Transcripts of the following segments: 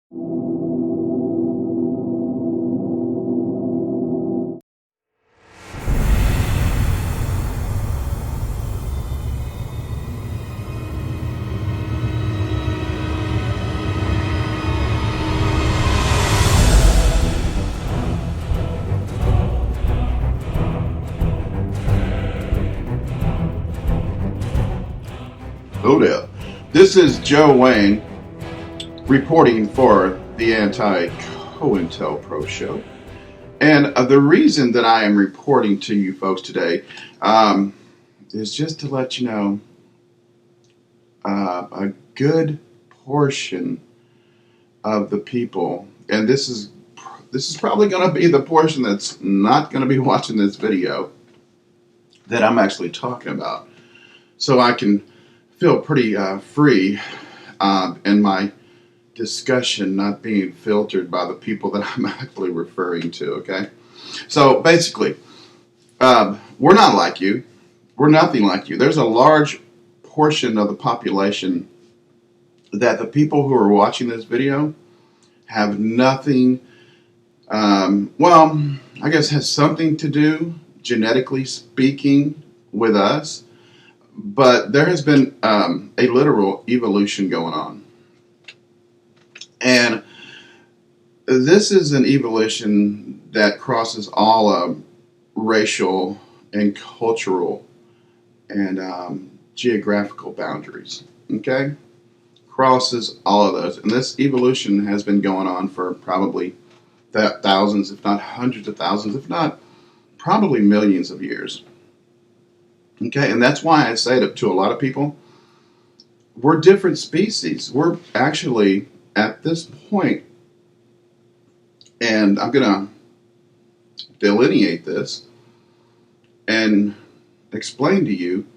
Hello there. This is Joe Wayne reporting for the AntiCoIntelPro show. And the reason that I am reporting to you folks today is just to let you know a good portion of the people, and this is probably going to be the portion that's not going to be watching this video that I'm actually talking about. So I can feel pretty free in my discussion not being filtered by the people that I'm actually referring to, okay? So basically, we're not like you. We're nothing like you. There's a large portion of the population that the people who are watching this video have nothing, well, I guess has something to do, genetically speaking, with us. But there has been a literal evolution going on. And this is an evolution that crosses all racial and cultural and geographical boundaries. Okay? Crosses all of those. And this evolution has been going on for probably thousands, if not hundreds of thousands, if not probably millions of years. Okay, and that's why I say to a lot of people, we're different species. We're actually, at this point, and I'm going to delineate this and explain to you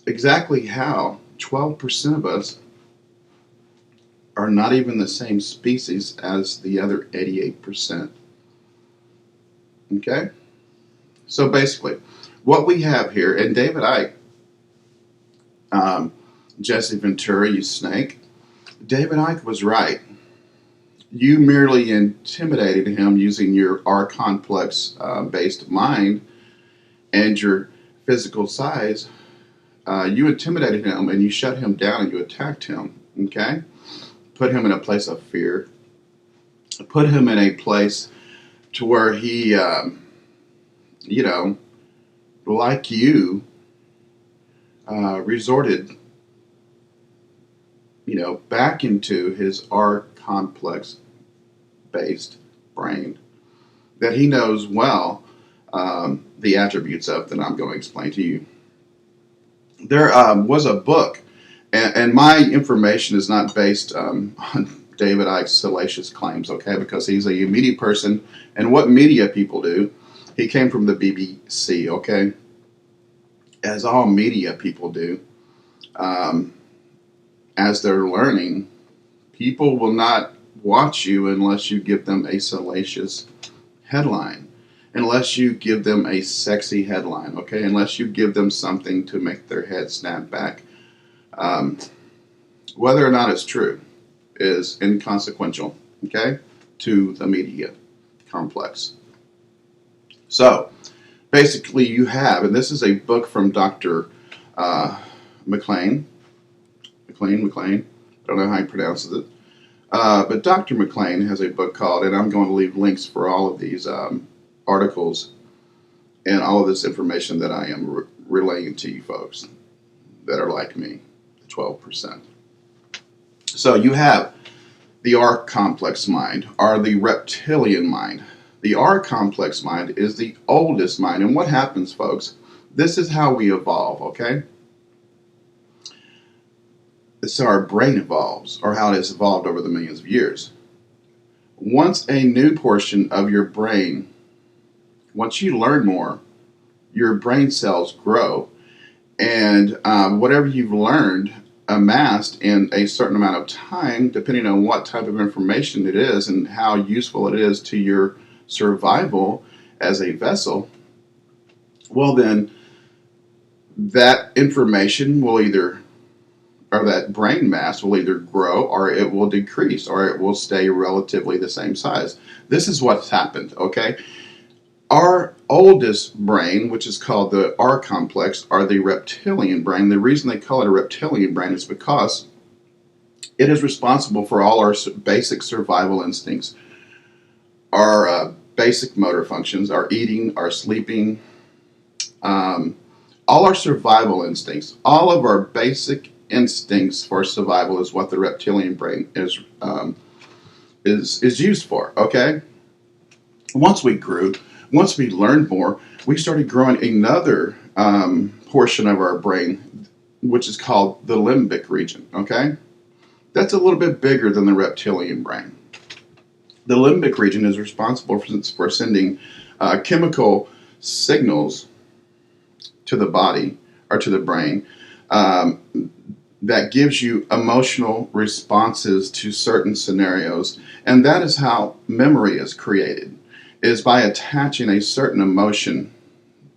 exactly how 12% of us are not even the same species as the other 88%. Okay? So basically, what we have here, and David Icke, Jesse Ventura, you snake, David Icke was right. You merely intimidated him using your R-complex based mind and your physical size. You intimidated him and you shut him down and you attacked him, okay? Put him in a place of fear. Put him in a place to where he, like you, resorted, back into his R-complex based brain that he knows well the attributes of that I'm going to explain to you. There was a book, and my information is not based on David Icke's salacious claims, okay, because he's a media person, and what media people do, he came from the BBC, okay, as all media people do. As they're learning, people will not watch you unless you give them a salacious headline, unless you give them a sexy headline, okay, unless you give them something to make their head snap back. Whether or not it's true is inconsequential, okay, to the media complex. So, basically you have, and this is a book from Dr. McLean, I don't know how he pronounces it, but Dr. McLean has a book called, and I'm going to leave links for all of these articles and all of this information that I am relaying to you folks that are like me, the 12%. So you have the R-complex mind, or the reptilian mind. The R-complex mind is the oldest mind, and what happens, folks, this is how we evolve, okay? This is how our brain evolves, or how it has evolved over the millions of years. Once a new portion of your brain, once you learn more, your brain cells grow, and whatever you've learned, amassed in a certain amount of time, depending on what type of information it is and how useful it is to your survival as a vessel, well then, that information will either or that brain mass will either grow or it will decrease or it will stay relatively the same size. This is what's happened, okay? Our oldest brain, which is called the R complex, or the reptilian brain, the reason they call it a reptilian brain is because it is responsible for all our basic survival instincts, our basic motor functions, our eating, our sleeping, all our survival instincts, all of our basic instincts for survival is what the reptilian brain is used for. Okay. Once we learned more, we started growing another portion of our brain, which is called the limbic region. Okay, that's a little bit bigger than the reptilian brain. The limbic region is responsible for sending chemical signals to the body or to the brain that gives you emotional responses to certain scenarios, and that is how memory is created, is by attaching a certain emotion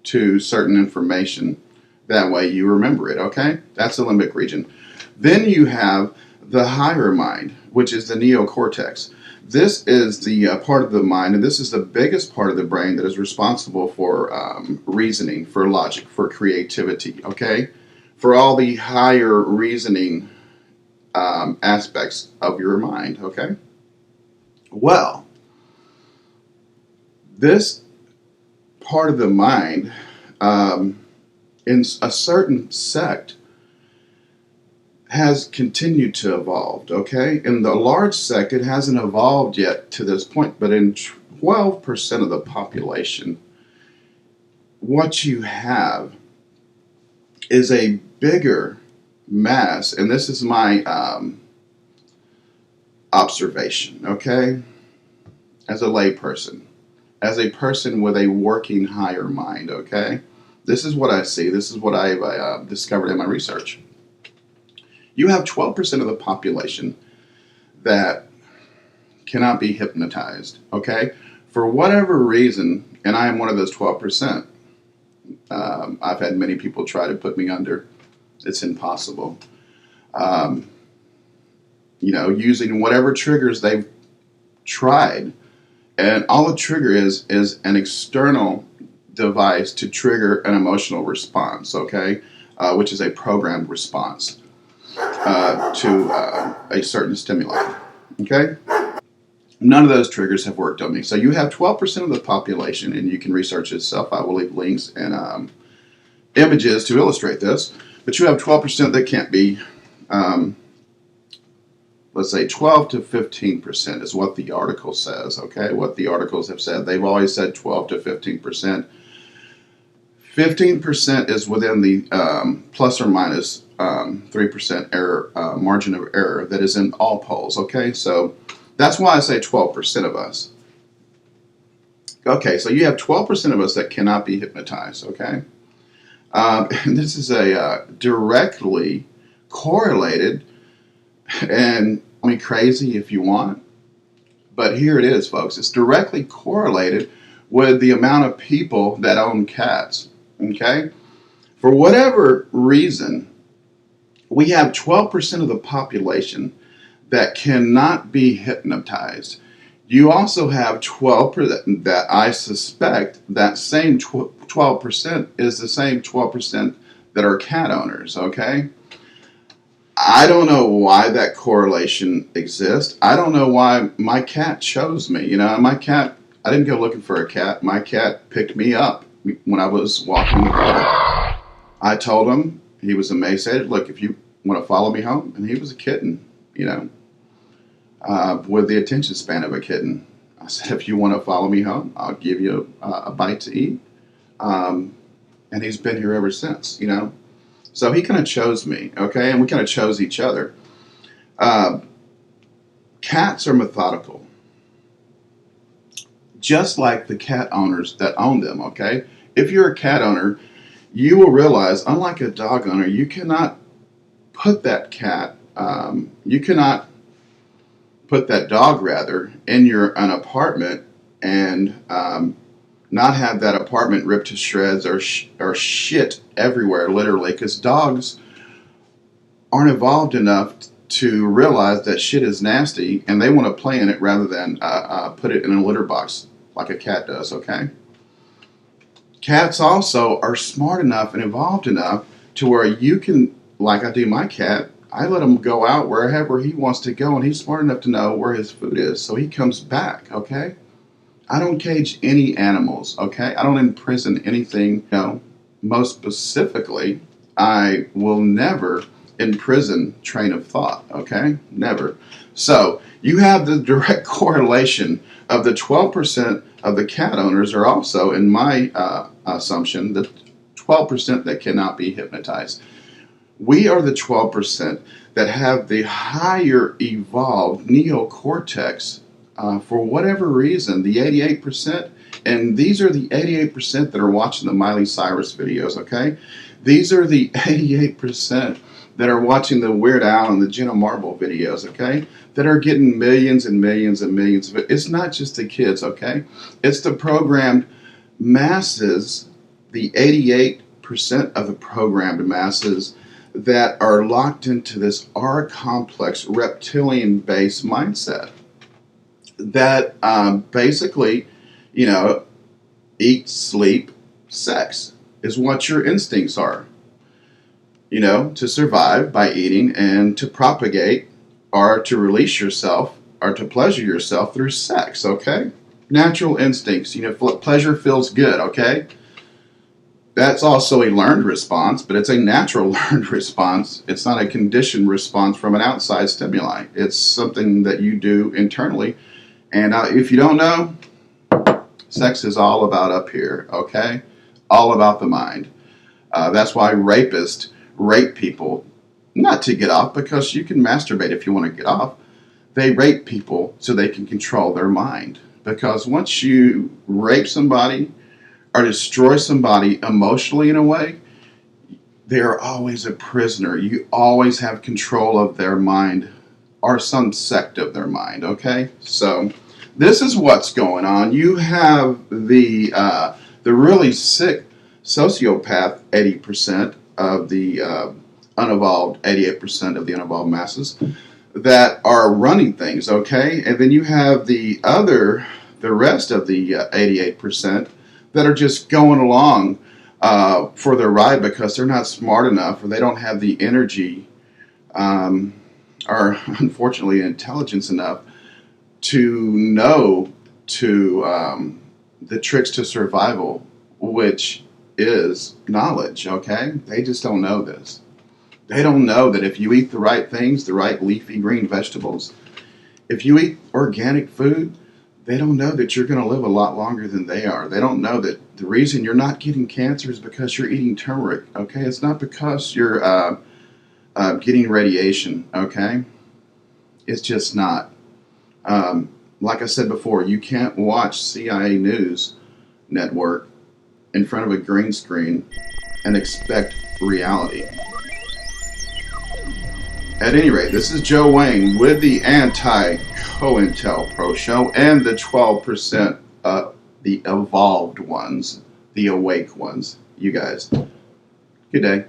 to certain information. That way you remember it, okay? That's the limbic region. Then you have the higher mind, which is the neocortex. This is the part of the mind, and this is the biggest part of the brain that is responsible for reasoning, for logic, for creativity, okay? For all the higher reasoning aspects of your mind, okay? Well, this part of the mind, in a certain sect, has continued to evolve, okay? In the large sect, it hasn't evolved yet to this point, but in 12% of the population, what you have is a bigger mass, and this is my observation, okay? As a layperson, as a person with a working higher mind, okay? This is what I see. This is what I've discovered in my research. You have 12% of the population that cannot be hypnotized, okay? For whatever reason, and I am one of those 12%. I've had many people try to put me under. It's impossible. Using whatever triggers they've tried, and all the trigger is an external device to trigger an emotional response, okay? Which is a programmed response to a certain stimuli, okay? None of those triggers have worked on me. So you have 12% of the population, and you can research it yourself. I will leave links and images to illustrate this. But you have 12% that can't be, let's say 12 to 15% is what the article says, okay? What the articles have said. They've always said 12 to 15%. 15% is within the plus or minus 3% error margin of error that is in all polls, okay? So that's why I say 12% of us. Okay, so you have 12% of us that cannot be hypnotized, okay? And this is a directly correlated, and call me crazy if you want, but here it is, folks. It's directly correlated with the amount of people that own cats, okay? For whatever reason, we have 12% of the population that cannot be hypnotized. You also have 12% that I suspect that same 12% is the same 12% that are cat owners, okay? I don't know why that correlation exists. I don't know why my cat chose me. You know, my cat, I didn't go looking for a cat. My cat picked me up when I was walking the dog. I told him, he was emaciated, look, if you want to follow me home, and he was a kitten, you know, with the attention span of a kitten. I said, if you want to follow me home, I'll give you a bite to eat. And he's been here ever since, you know. So he kind of chose me, okay, and we kind of chose each other. Cats are methodical, just like the cat owners that own them, okay? If you're a cat owner, you will realize, unlike a dog owner, you cannot put that cat, you cannot put that dog, rather, in an apartment and not have that apartment ripped to shreds or shit everywhere, literally, because dogs aren't evolved enough to realize that shit is nasty, and they want to play in it rather than put it in a litter box like a cat does, okay? Cats also are smart enough and evolved enough to where you can, like I do my cat, I let him go out wherever he wants to go, and he's smart enough to know where his food is, so he comes back, okay? I don't cage any animals, okay? I don't imprison anything, Most specifically, I will never imprison train of thought, okay? Never. So you have the direct correlation of the 12% of the cat owners are also, in my assumption, the 12% that cannot be hypnotized. We are the 12% that have the higher evolved neocortex for whatever reason, the 88%, and these are the 88% that are watching the Miley Cyrus videos, okay? These are the 88% that are watching the Weird Al and the Jenna Marble videos, okay? That are getting millions and millions and millions of it. It's not just the kids, okay? It's the programmed masses, the 88% of the programmed masses that are locked into this R-complex reptilian-based mindset that basically, eat, sleep, sex is what your instincts are. To survive by eating and to propagate or to release yourself or to pleasure yourself through sex, okay? Natural instincts, pleasure feels good, okay? That's also a learned response, but it's a natural learned response. It's not a conditioned response from an outside stimuli. It's something that you do internally. And if you don't know, sex is all about up here, okay? All about the mind. That's why rapists rape people, not to get off, because you can masturbate if you want to get off. They rape people so they can control their mind. Because once you rape somebody or destroy somebody emotionally in a way, they are always a prisoner. You always have control of their mind or some sect of their mind, okay? So this is what's going on. You have the really sick sociopath 80% of the unevolved 88% of the unevolved masses that are running things, okay? And then you have the rest of the 88% that are just going along for their ride because they're not smart enough or they don't have the energy or unfortunately intelligence enough to know the tricks to survival, which is knowledge, okay? They just don't know this. They don't know that if you eat the right things, the right leafy green vegetables, if you eat organic food, they don't know that you're going to live a lot longer than they are. They don't know that the reason you're not getting cancer is because you're eating turmeric, okay? It's not because you're getting radiation, okay? It's just not. Like I said before, you can't watch CIA News Network in front of a green screen and expect reality. At any rate, this is Joe Wayne with the AntiCoIntelPro show and the 12% the evolved ones, the awake ones. You guys, good day.